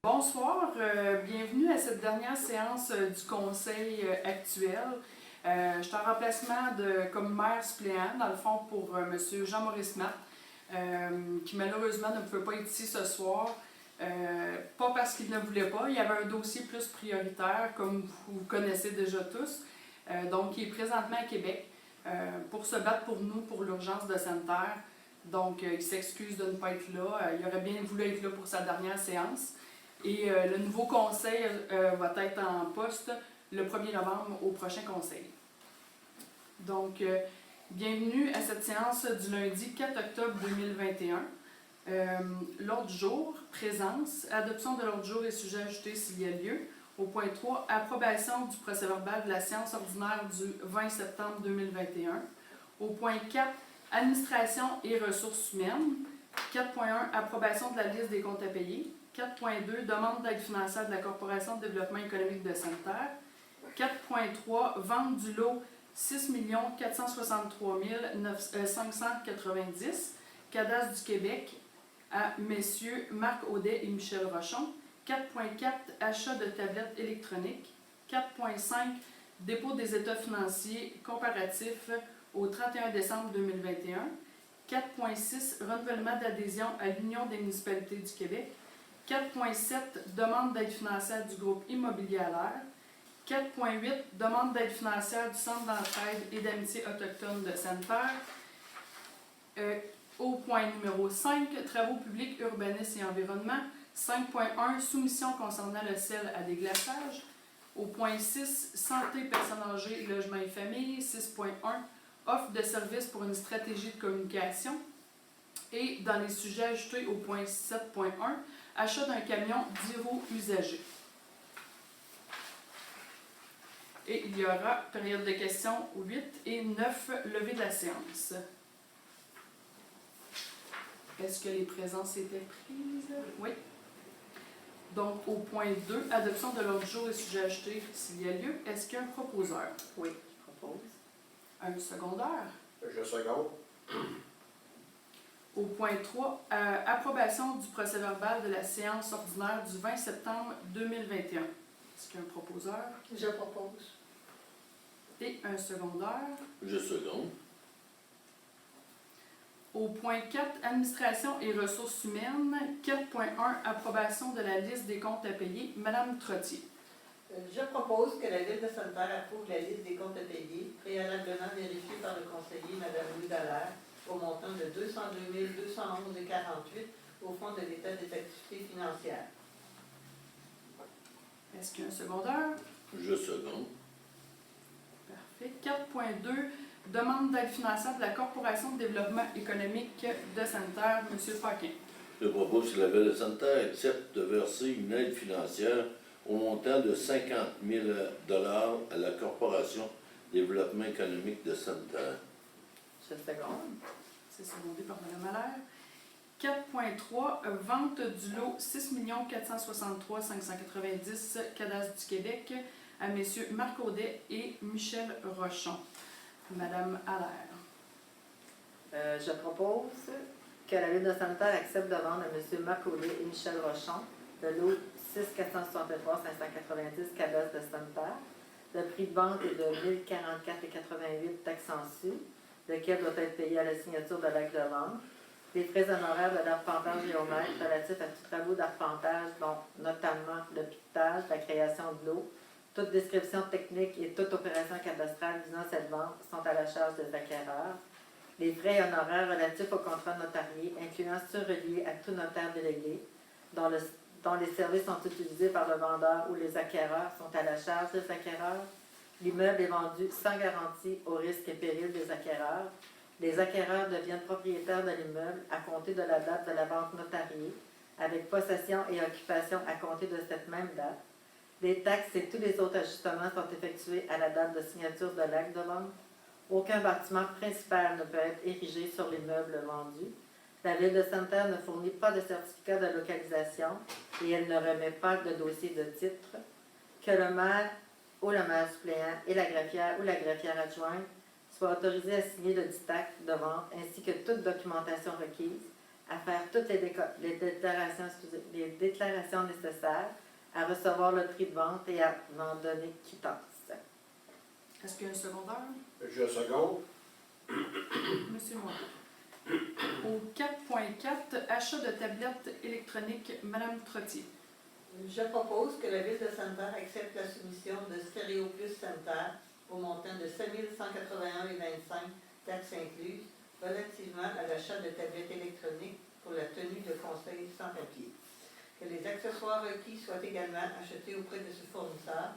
Bonsoir, bienvenue à cette dernière séance du conseil actuel. Je suis en remplacement comme maire suppléant, dans le fond, pour M. Jean-Maurice Matt, qui malheureusement ne pouvait pas être ici ce soir. Pas parce qu'il ne voulait pas, il y avait un dossier plus prioritaire, comme vous connaissez déjà tous. Donc, il est présentement à Québec pour se battre pour nous, pour l'urgence de sanitaire. Donc, il s'excuse de ne pas être là. Il aurait bien voulu être là pour sa dernière séance. Et le nouveau conseil va être en poste le 1er novembre au prochain conseil. Donc, bienvenue à cette séance du lundi 4 octobre 2021. L'ordre du jour, présence, adoption de l'ordre du jour et sujet ajouté s'il y a lieu. Au point 3, approbation du procès-verbal de la séance ordinaire du 20 septembre 2021. Au point 4, administration et ressources humaines. 4.1, approbation de la liste des comptes à payer. 4.2, demande d'aide financière de la Corporation de développement économique de Sainte-Terre. 4.3, vente du lot 6 463 590, Cadastre du Québec, à messieurs Marc Audet et Michel Rochon. 4.4, achat de tablettes électroniques. 4.5, dépôt des états financiers comparatifs au 31 décembre 2021. 4.6, renouvellement d'adhésion à l'Union des municipalités du Québec. 4.7, demande d'aide financière du groupe Immobilier à l'air. 4.8, demande d'aide financière du Centre d'entraide et d'amitié autochtone de Sainte-Terre. Au point numéro 5, travaux publics, urbanisme et environnement. 5.1, soumission concernant le sel à déglaçage. Au point 6, santé, personnes âgées, logement et famille. 6.1, offre de services pour une stratégie de communication. Et dans les sujets ajoutés au point 7.1, achat d'un camion 10 roues usagé. Et il y aura période de questions 8 et 9, levée de la séance. Est-ce que les présences étaient prises? Oui. Donc, au point 2, adoption de l'ordre du jour et sujet ajouté s'il y a lieu. Est-ce qu'il y a un proposeur? Oui, je propose. Un secondaire? Je seconde. Au point 3, approbation du procès-verbal de la séance ordinaire du 20 septembre 2021. Est-ce qu'il y a un proposeur? Je propose. Et un secondaire. Je seconde. Au point 4, administration et ressources humaines. 4.1, approbation de la liste des comptes à payer. Madame Trottier. Je propose que la Ville de Sainte-Terre approuve la liste des comptes à payer, préalablement vérifiée par le conseiller Mme Louise Dallaire, au montant de 202 211,48 au fond de l'État des activités financières. Est-ce qu'il y a un secondaire? Je seconde. Parfait. 4.2, demande d'aide financière de la Corporation de développement économique de Sainte-Terre. M. Paquin. Je propose que la Ville de Sainte-Terre accepte de verser une aide financière au montant de 50 000 $ à la Corporation de développement économique de Sainte-Terre. Je seconde. C'est secondé par Mme Allaire. 4.3, vente du lot 6 463 590, Cadastre du Québec, à M. Marc Audet et Michel Rochon. Mme Allaire. Je propose que la Ville de Sainte-Terre accepte de vendre à M. Marc Audet et Michel Rochon le lot 6 463 590, Cadastre de Sainte-Terre. Le prix de vente est de 1 044,88 taxes en su, lequel doit être payé à la signature de l'acte de vente. Les frais honoraires de l'arpentage géomètre relatifs à tous travaux d'arpentage, dont notamment le piquetage, la création de l'eau, toute description technique et toute opération cadastrale visant cette vente sont à la charge des acquéreurs. Les frais et honoraires relatifs au contrat notarié, incluant ceux reliés à tout notaire délégué, dont les services sont utilisés par le vendeur ou les acquéreurs, sont à la charge des acquéreurs. L'immeuble est vendu sans garantie au risque et péril des acquéreurs. Les acquéreurs deviennent propriétaires de l'immeuble à compter de la date de la vente notariée, avec possession et occupation à compter de cette même date. Les taxes et tous les autres ajustements sont effectués à la date de signature de l'acte de vente. Aucun bâtiment principal ne peut être érigé sur l'immeuble vendu. La Ville de Sainte-Terre ne fournit pas de certificat de localisation et elle ne remet pas de dossier de titre. Que le maire ou le maire suppléant et la greffière ou la greffière adjointe soient autorisés à signer le dictat de vente ainsi que toute documentation requise à faire toutes les déclarations nécessaires, à recevoir le prix de vente et à m'en donner quittance. Est-ce qu'il y a un secondaire? Je seconde. Monsieur Moreau. Au 4.4, achat de tablettes électroniques, Madame Trottier. Je propose que la Ville de Sainte-Terre accepte la soumission de Stéréo Plus Sainte-Terre au montant de 7 181,25 taxes incluses relativement à l'achat de tablettes électroniques pour la tenue de conseils sans papier. Que les accessoires requis soient également achetés auprès de ce fournisseur,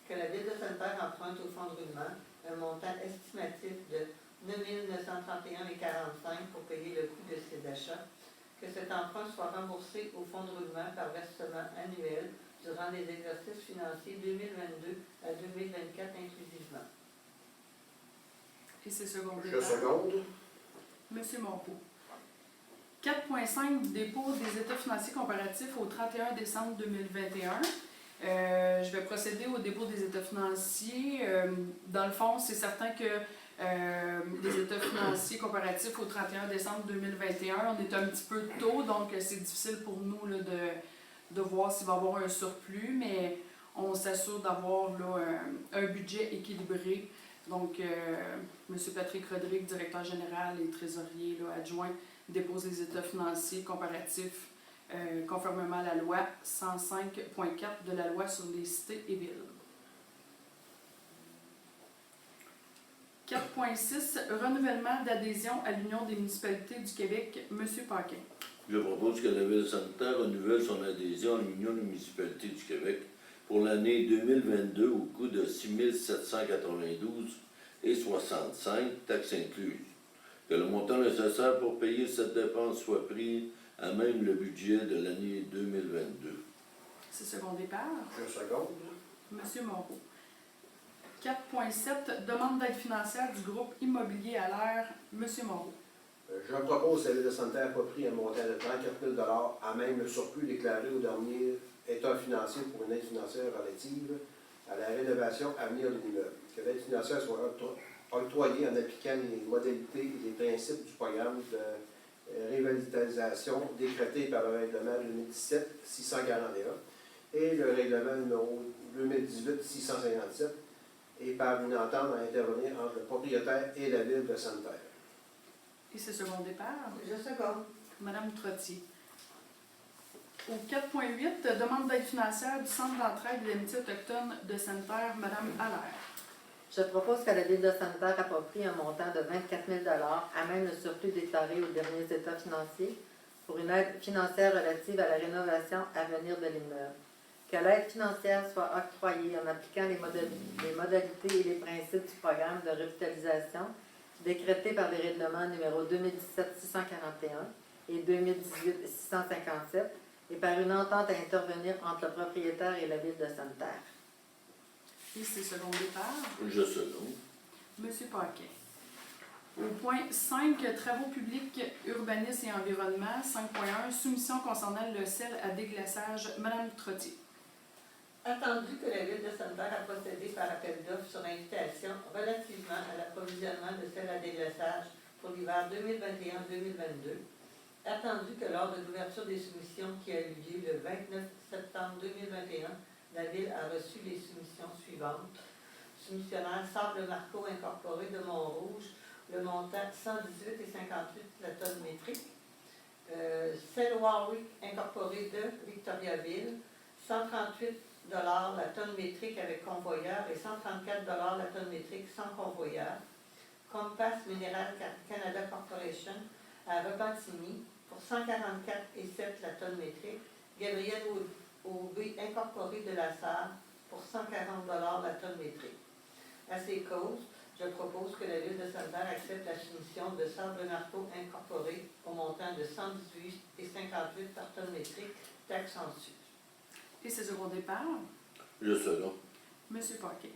que la Ville de Sainte-Terre emprunte au fonds de roulement un montant estimatif de 9 931,45 pour payer le coût de ces achats, que cet emprunt soit remboursé au fonds de roulement par versement annuel durant les exercices financiers 2022 à 2024 inclusivement. Et c'est secondé Je par seconde. Monsieur Moreau. 4.5, dépôt des états financiers comparatifs au 31 décembre 2021. Je vais procéder au dépôt des états financiers. Dans le fond, c'est certain que les états financiers comparatifs au 31 décembre 2021, on est un petit peu tôt, donc c'est difficile pour nous là, de voir s'il va y avoir un surplus, mais on s'assure d'avoir là, un budget équilibré. Donc, M. Patrick Rodrigue, directeur général et trésorier là, adjoint, dépose les états financiers comparatifs conformément à la loi 105.4 de la loi sur les cités et villes. 4.6, renouvellement d'adhésion à l'Union des municipalités du Québec, M. Paquin. Je propose que la Ville de Sainte-Terre renouvelle son adhésion à l'Union des municipalités du Québec pour l'année 2022 au coût de 6 792,65 taxes incluses. Que le montant nécessaire pour payer cette dépense soit pris à même le budget de l'année 2022. C'est secondé par Je seconde. M. Moreau. 4.7, demande d'aide financière du groupe immobilier à l'air, M. Moreau. Je propose que la Ville de Sainte-Terre approprie un montant de 34 000 à même le surplus déclaré au dernier état financier pour une aide financière relative à la rénovation à venir de l'immeuble. Que l'aide financière soit octroyée en appliquant les modalités et les principes du programme de revitalisation décrété par le règlement 2017-641 et le règlement numéro 2018-657 et par une entente à intervenir entre le propriétaire et la Ville de Sainte-Terre. Et c'est secondé par Je seconde. Mme Trottier. Au 4.8, demande d'aide financière du Centre d'entraide et d'amitié autochtone de Sainte-Terre, Mme Allaire. Je propose que la Ville de Sainte-Terre approprie un montant de 24 000 à même le surplus déclaré aux derniers états financiers pour une aide financière relative à la rénovation à venir de l'immeuble. Que l'aide financière soit octroyée en appliquant les modalités et les principes du programme de revitalisation décrété par les règlements numéro 2017-641 et 2018-657 et par une entente à intervenir entre le propriétaire et la Ville de Sainte-Terre. Et c'est secondé par Je seconde. M. Paquin. Au point 5, travaux publics, urbanisme et environnement, 5.1, soumission concernant le sel à déglaçage, Mme Trottier. Attendu que la Ville de Sainte-Terre a procédé par appel d'offres sur invitation relativement à l'approvisionnement de sel à déglaçage pour l'hiver 2021-2022, attendu que lors de l'ouverture des soumissions qui a eu lieu le 29 septembre 2021, la Ville a reçu les soumissions suivantes. Soumissionnaire Sable Marco Incorporé de Montrouge, le montant 118,58 la tonne métrique. Sel Warwick Incorporé de Victoriaville, 138 la tonne métrique avec convoyeur et 134 la tonne métrique sans convoyeur. Compass Mineral Canada Corporation à Repentigny pour 144,7 la tonne métrique. Gabriel Aubé Incorporé de la Sarre pour 140 la tonne métrique. À ces causes, je propose que la Ville de Sainte-Terre accepte la soumission de Sable Marco Incorporé au montant de 118,58 par tonne métrique, taxe en sus. Et c'est secondé par Je seconde. M. Paquin.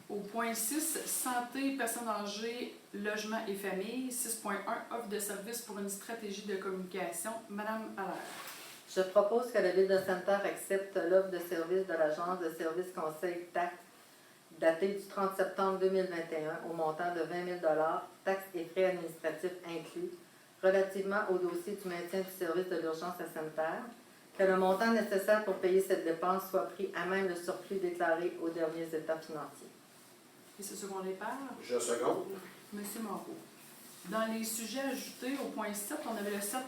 Au point 6, santé, personnes âgées, logement et famille, 6.1, offre de services pour une stratégie de communication, Mme Allaire. Je propose que la Ville de Sainte-Terre accepte l'offre de service de l'Agence de services conseil taxes datée du 30 septembre 2021 au montant de 20 000 taxes et frais administratifs inclus, relativement au dossier du maintien du service de l'urgence sanitaire, que le montant nécessaire pour payer cette dépense soit pris à même le surplus déclaré aux derniers états financiers. Et ce secondé par Je seconde. M. Moreau. Dans les sujets ajoutés au point 7, on avait le 7.1,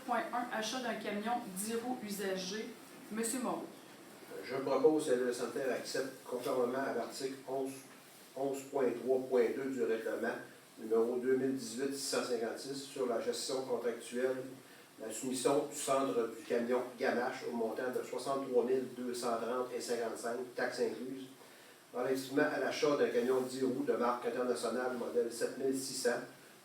achat d'un camion 10 roues usagé. M. Moreau. Je propose que la Ville de Sainte-Terre accepte, conformément à l'article 11.3.2 du règlement numéro 2018-656 sur la gestion contractuelle, la soumission du centre du camion Gamache au montant de 63 230,55 taxes incluses, relativement à l'achat d'un camion 10 roues de marque internationale modèle 7600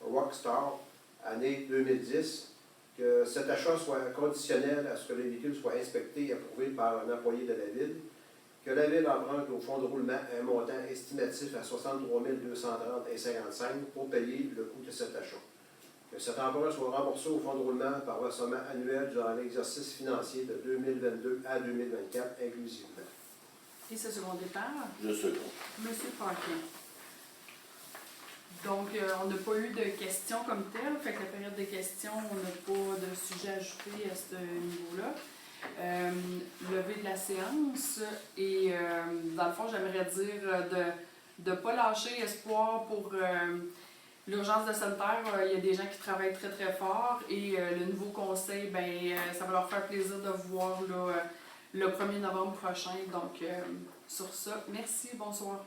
Rockstar, année 2010, que cet achat soit conditionnel à ce que le véhicule soit inspecté et approuvé par un employé de la Ville, que la Ville emprunte au fonds de roulement un montant estimatif à 63 230,55 pour payer le coût de cet achat. Que cet emprunt soit remboursé au fonds de roulement par versement annuel durant l'exercice financier de 2022 à 2024 inclusivement. Et ce secondé par Je second. M. Paquin. Donc, on n'a pas eu de questions comme telles, fait que la période de questions, on n'a pas de sujet ajouté à ce niveau-là. Levé de la séance et dans le fond, j'aimerais dire de ne pas lâcher espoir pour l'urgence de sanitaire. Il y a des gens qui travaillent très très fort et le nouveau conseil, ça va leur faire plaisir de vous voir là, le 1er novembre prochain. Donc, sur ça, merci, bonsoir.